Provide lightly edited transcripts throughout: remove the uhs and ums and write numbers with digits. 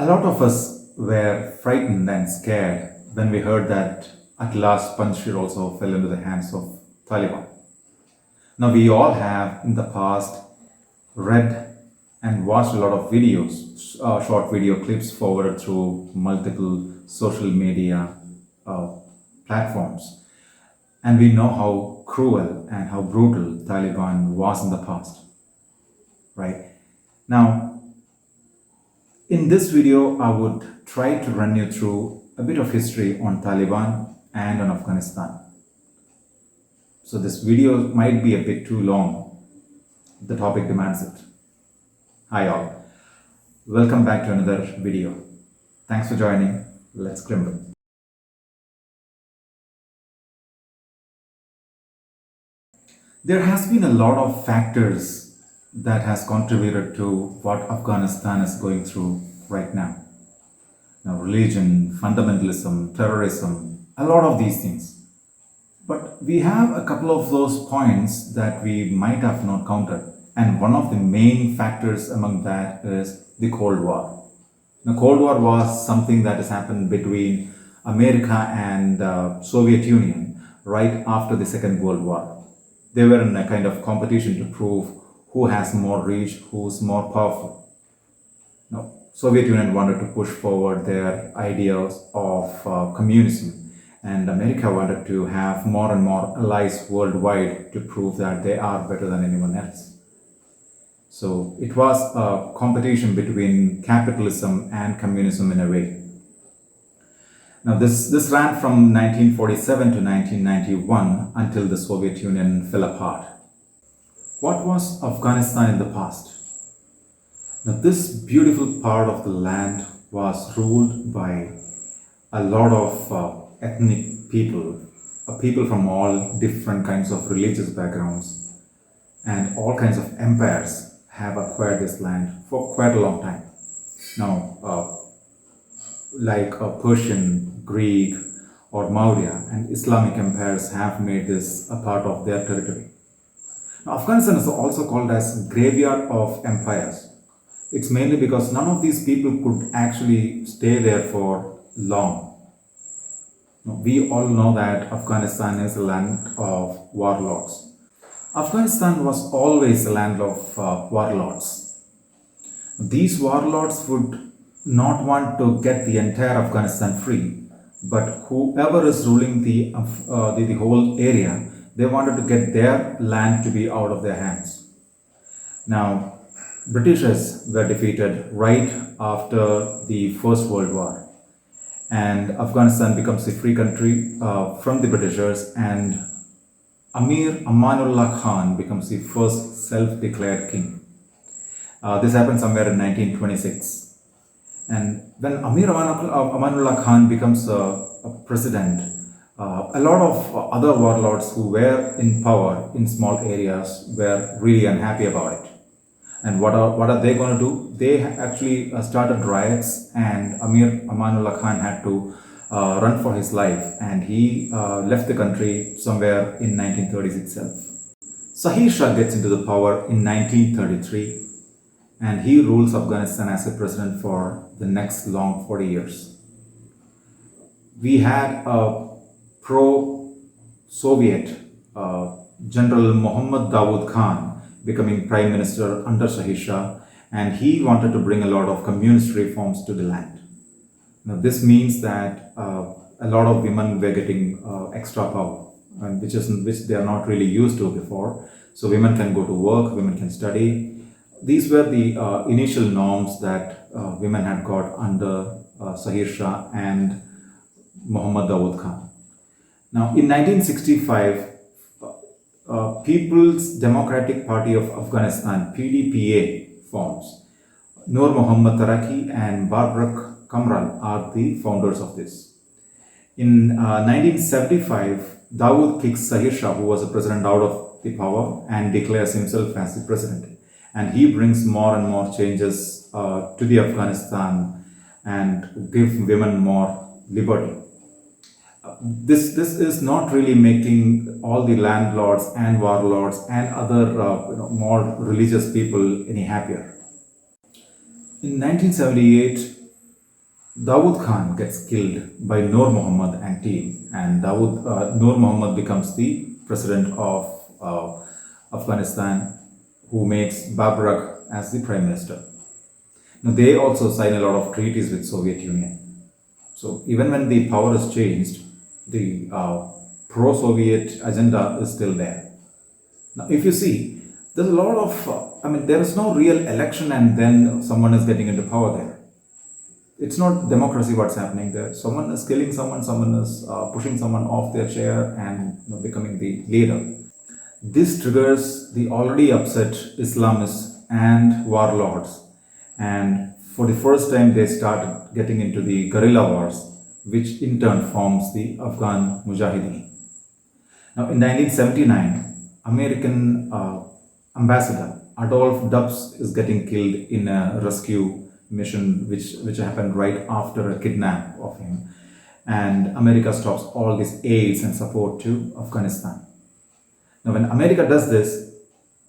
A lot of us were frightened and scared when we heard that at last Panjshir also fell into the hands of Taliban. Now we all have in the past read and watched a lot of videos, short video clips forwarded through multiple social media uh, platforms. And we know how cruel and how brutal Taliban was in the past, right? Now, in this video, I would try to run you through a bit of history on Taliban and on Afghanistan. So this video might be a bit too long. The topic demands it. Hi all. Welcome back to another video. Thanks for joining. Let's crimble. There has been a lot of factors that has contributed to what Afghanistan is going through right now. Now, religion, fundamentalism, terrorism, a lot of these things. But we have a couple of those points that we might have not counted. And one of the main factors among that is the Cold War. The Cold War was something that has happened between America and Soviet Union right after the Second World War. They were in a kind of competition to prove who has more reach, who's more powerful. Now, Soviet Union wanted to push forward their ideas of communism, and America wanted to have more and more allies worldwide to prove that they are better than anyone else. So it was a competition between capitalism and communism in a way. Now this ran from 1947 to 1991 until the Soviet Union fell apart. What was Afghanistan in the past? Now this beautiful part of the land was ruled by a lot of ethnic people, people from all different kinds of religious backgrounds, and all kinds of empires have acquired this land for quite a long time. Now, like Persian, Greek, or Maurya and Islamic empires have made this a part of their territory. Now, Afghanistan is also called as graveyard of empires. It's mainly because none of these people could actually stay there for long. Now, we all know that Afghanistan is a land of warlords. Afghanistan was always a land of warlords. These warlords would not want to get the entire Afghanistan free, but whoever is ruling the whole area, they wanted to get their land to be out of their hands. Now, Britishers were defeated right after the First World War, and Afghanistan becomes a free country from the Britishers, and Amir Amanullah Khan becomes the first self-declared king. This happened somewhere in 1926. And when Amir Amanullah Khan becomes a president, a lot of other warlords who were in power in small areas were really unhappy about it. And what are they going to do? They actually started riots, and Amir Amanullah Khan had to run for his life, and he left the country somewhere in 1930s itself. Zahir Shah gets into the power in 1933, and he rules Afghanistan as a president for the next long 40 years. We had a pro-Soviet General Muhammad Dawood Khan becoming prime minister under Zahir Shah, and he wanted to bring a lot of communist reforms to the land. Now this means that a lot of women were getting extra power, and which they are not really used to before. So women can go to work, women can study. These were the initial norms that women had got under Zahir Shah and Muhammad Dawood Khan. Now, in 1965, People's Democratic Party of Afghanistan, PDPA, forms. Noor Muhammad Taraki and Babrak Kamran are the founders of this. In 1975, Dawood kicks Zahir Shah, who was the president, out of the power and declares himself as the president. And he brings more and more changes to the Afghanistan and give women more liberty. This is not really making all the landlords and warlords and other more religious people any happier. In 1978, Dawood Khan gets killed by Noor Muhammad and team, and Noor Muhammad becomes the president of Afghanistan, who makes Babrak as the prime minister. Now, they also sign a lot of treaties with Soviet Union. So even when the power is changed, the pro-Soviet agenda is still there. Now, if you see, there's a lot of, there is no real election and then someone is getting into power there. It's not democracy what's happening there. Someone is killing someone, someone is pushing someone off their chair and becoming the leader. This triggers the already upset Islamists and warlords. And for the first time, they started getting into the guerrilla wars, which in turn forms the Afghan Mujahideen. Now, in 1979, American ambassador Adolf Dubs is getting killed in a rescue mission, which happened right after a kidnap of him. And America stops all these aids and support to Afghanistan. Now, when America does this,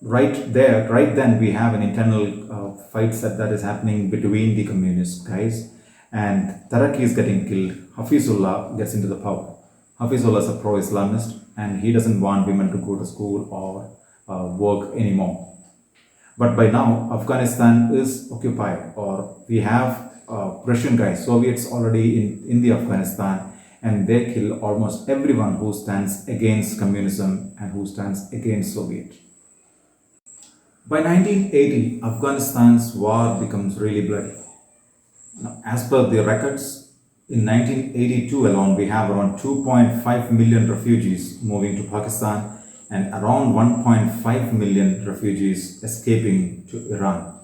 right then we have an internal fight that is happening between the communist guys, and Taraki is getting killed. Hafizullah gets into the power. Hafizullah is a pro-Islamist, and he doesn't want women to go to school or work anymore. But by now, Afghanistan is occupied, or we have Russian guys, Soviets already in the Afghanistan, and they kill almost everyone who stands against communism and who stands against Soviet. By 1980, Afghanistan's war becomes really bloody. Now, as per the records, in 1982 alone, we have around 2.5 million refugees moving to Pakistan and around 1.5 million refugees escaping to Iran.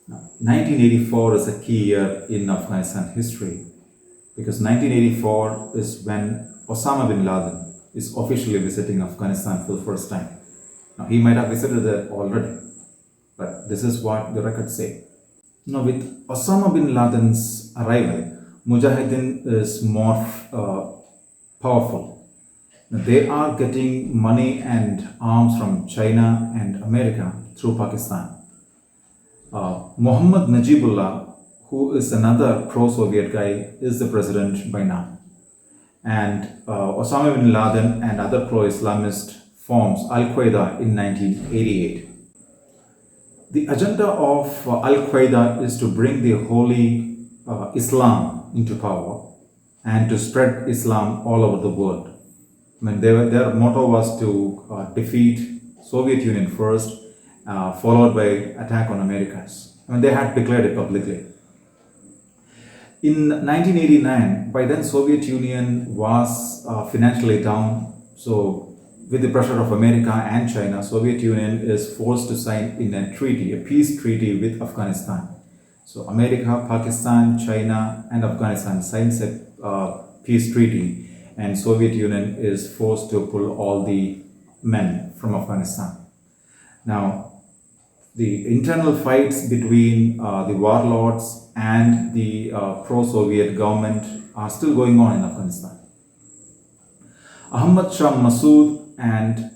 Now, 1984 is a key year in Afghanistan history, because 1984 is when Osama bin Laden is officially visiting Afghanistan for the first time. Now, he might have visited there already, but this is what the records say. Now, with Osama bin Laden's arrival, Mujahideen is more powerful. Now, they are getting money and arms from China and America through Pakistan. Muhammad Najibullah, who is another pro-Soviet guy, is the president by now. And Osama bin Laden and other pro-Islamist forms Al-Qaeda in 1988. The agenda of Al-Qaeda is to bring the holy Islam into power and to spread Islam all over the world. Their motto was to defeat Soviet Union first, followed by attack on Americas. They had declared it publicly. In 1989, by then Soviet Union was financially down. So with the pressure of America and China, Soviet Union is forced to sign in a treaty, a peace treaty with Afghanistan. So America, Pakistan, China, and Afghanistan signs a peace treaty, and Soviet Union is forced to pull all the men from Afghanistan. Now, the internal fights between the warlords and the pro-Soviet government are still going on in Afghanistan. Ahmad Shah Massoud and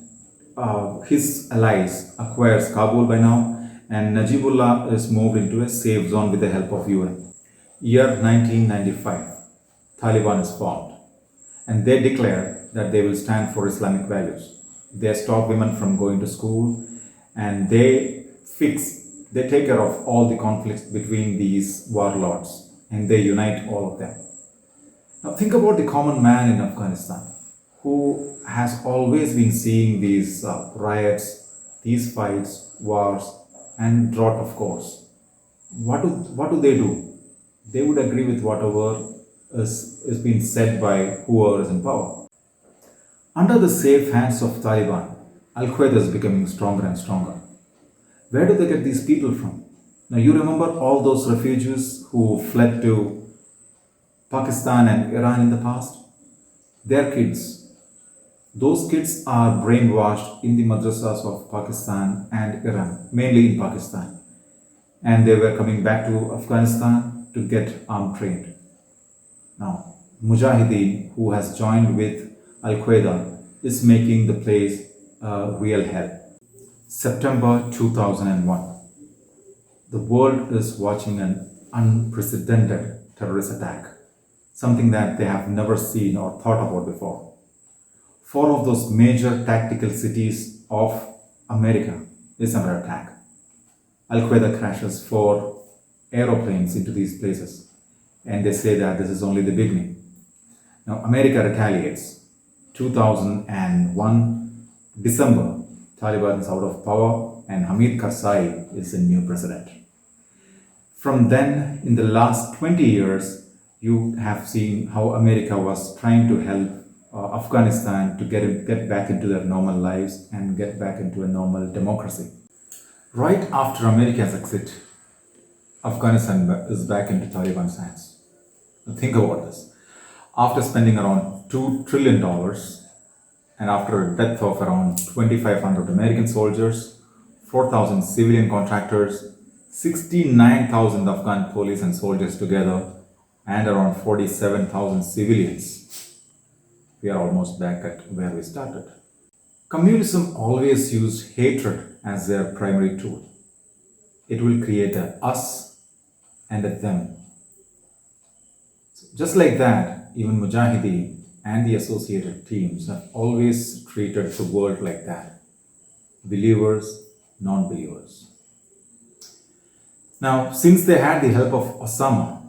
his allies acquires Kabul by now, and Najibullah is moved into a safe zone with the help of UN. Year 1995, Taliban is formed, and they declare that they will stand for Islamic values. They stop women from going to school, and they take care of all the conflicts between these warlords, and they unite all of them. Now think about the common man in Afghanistan, who has always been seeing these riots, these fights, wars, and drought, of course. What do they do? They would agree with whatever is being said by whoever is in power. Under the safe hands of Taliban, Al-Qaeda is becoming stronger and stronger. Where do they get these people from? Now, you remember all those refugees who fled to Pakistan and Iran in the past? They're kids. Those kids are brainwashed in the madrasas of Pakistan and Iran, mainly in Pakistan. And they were coming back to Afghanistan to get arm trained. Now, Mujahideen, who has joined with Al-Qaeda, is making the place real hell. September 2001. The world is watching an unprecedented terrorist attack, something that they have never seen or thought about before. Four of those major tactical cities of America is under attack. Al Qaeda crashes four aeroplanes into these places, and they say that this is only the beginning. Now, America retaliates. 2001, December, Taliban is out of power, and Hamid Karzai is the new president. From then, in the last 20 years, you have seen how America was trying to help Afghanistan to get back into their normal lives and get back into a normal democracy. Right after America's exit, Afghanistan is back into Taliban's hands. Now think about this. After spending around $2 trillion and after a death of around 2,500 American soldiers, 4,000 civilian contractors, 69,000 Afghan police and soldiers together, and around 47,000 civilians, we are almost back at where we started. Communism always used hatred as their primary tool. It will create a us and a them. Just like that, even Mujahideen and the associated teams have always treated the world like that. Believers, non-believers. Now, since they had the help of Osama,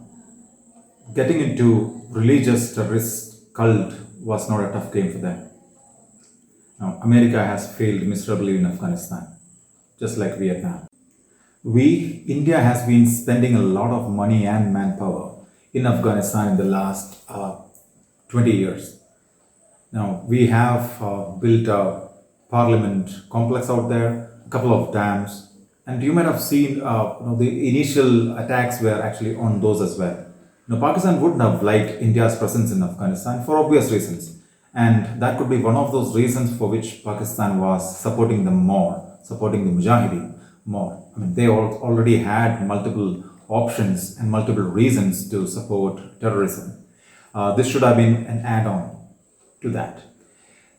getting into religious terrorist cult was not a tough game for them. Now, America has failed miserably in Afghanistan, just like Vietnam. India has been spending a lot of money and manpower in Afghanistan in the last 20 years. Now, we have built a parliament complex out there, a couple of dams, and you might have seen the initial attacks were actually on those as well. Now, Pakistan wouldn't have liked India's presence in Afghanistan for obvious reasons, and that could be one of those reasons for which Pakistan was supporting them more, supporting the Mujahideen more. I mean, they already had multiple options and multiple reasons to support terrorism. This should have been an add-on to that.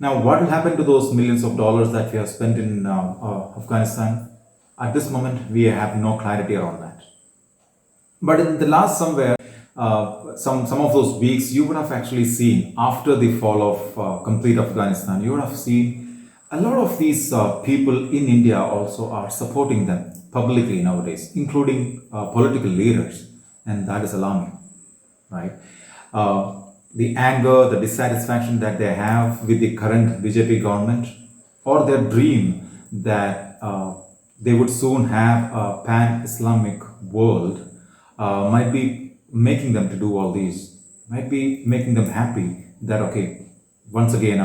Now, what will happen to those millions of dollars that we have spent in Afghanistan? At this moment, we have no clarity around that. But in the last some of those weeks, you would have actually seen, after the fall of complete Afghanistan, you would have seen a lot of these people in India also are supporting them publicly nowadays, including political leaders, and that is alarming, right? The anger, the dissatisfaction that they have with the current BJP government, or their dream that they would soon have a pan-Islamic world, might be making them to do all these, might be making them happy that, okay, once again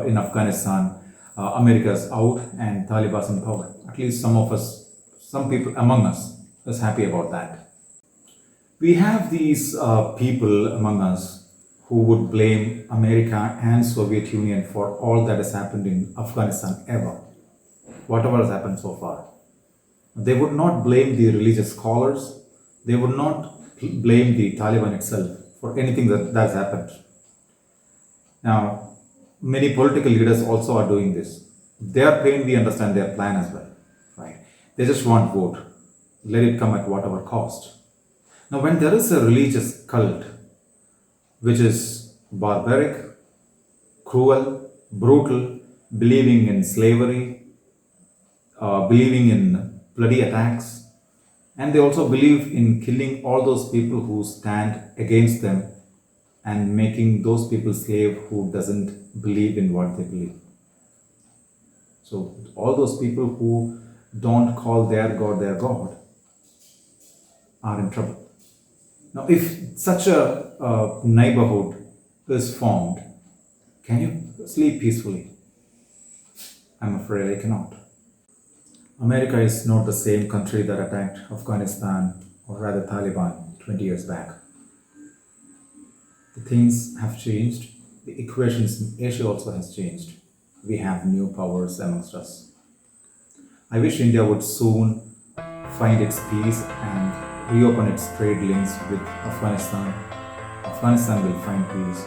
in Afghanistan, America's out and Taliban's in power. At least some people among us is happy about that. We have these people among us who would blame America and Soviet Union for all that has happened in Afghanistan ever, whatever has happened so far. They would not blame the religious scholars. They would not blame the Taliban itself for anything that has happened. Now, many political leaders also are doing this. They are plain, we understand their plan as well, right? They just want vote. Let it come at whatever cost. Now, when there is a religious cult which is barbaric, cruel, brutal, believing in slavery, believing in bloody attacks, and they also believe in killing all those people who stand against them and making those people slave who doesn't believe in what they believe. So all those people who don't call their God are in trouble. Now, if such a neighborhood is formed, can you sleep peacefully? I'm afraid I cannot. America is not the same country that attacked Afghanistan, or rather Taliban, 20 years back. The things have changed. The equations in Asia also has changed. We have new powers amongst us. I wish India would soon find its peace and reopen its trade links with Afghanistan. Afghanistan will find peace.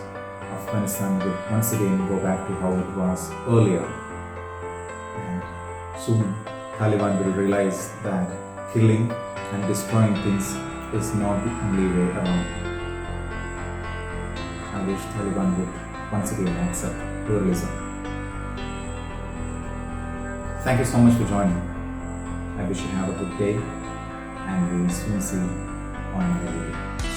Afghanistan will once again go back to how it was earlier. And soon, Taliban will realize that killing and destroying things is not the only way around. I wish Taliban would once again accept pluralism. Thank you so much for joining. I wish you have a good day and we will soon see you on another video.